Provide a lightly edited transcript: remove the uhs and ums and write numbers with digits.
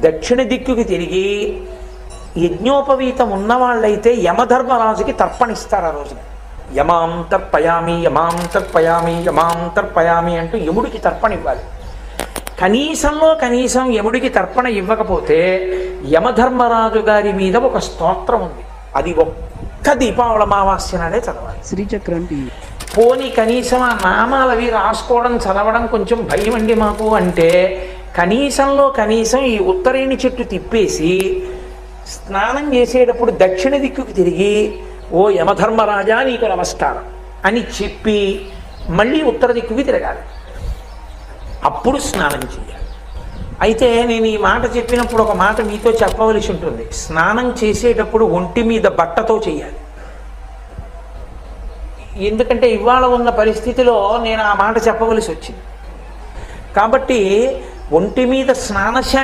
దక్షిణ దిక్కుకి తిరిగి యజ్ఞోపవీతం ఉన్నవాళ్ళైతే యమధర్మరాజుకి తర్పణిస్తారు ఆ రోజున. యమాం తర్పయామి యమాం తర్పయామి యమాం తర్పయామి అంటూ యముడికి తర్పణ ఇవ్వాలి. కనీసంలో కనీసం యముడికి తర్పణ ఇవ్వకపోతే యమధర్మరాజు గారి మీద ఒక స్తోత్రం ఉంది, అది ఒక్క దీపావళి అమావాస్య నాడే చదవాలి. శ్రీచక్రం. పోనీ కనీసం ఆ నామాలవి రాసుకోవడం చదవడం కొంచెం భయం అండి మాకు అంటే, కనీసంలో కనీసం ఈ ఉత్తరేణి చెట్టు తిప్పేసి స్నానం చేసేటప్పుడు దక్షిణ దిక్కుకు తిరిగి ఓ యమధర్మరాజా నీకు నమస్కారం అని చెప్పి మళ్ళీ ఉత్తర దిక్కుకి తిరగాలి, అప్పుడు స్నానం చేయాలి. అయితే నేను ఈ మాట చెప్పినప్పుడు ఒక మాట మీతో చెప్పవలసి ఉంటుంది. స్నానం చేసేటప్పుడు ఒంటి మీద బట్టతో చేయాలి. ఎందుకంటే ఇవాళ ఉన్న పరిస్థితిలో నేను ఆ మాట చెప్పవలసి వచ్చింది. కాబట్టి ఒంటి మీద స్నానశాంతి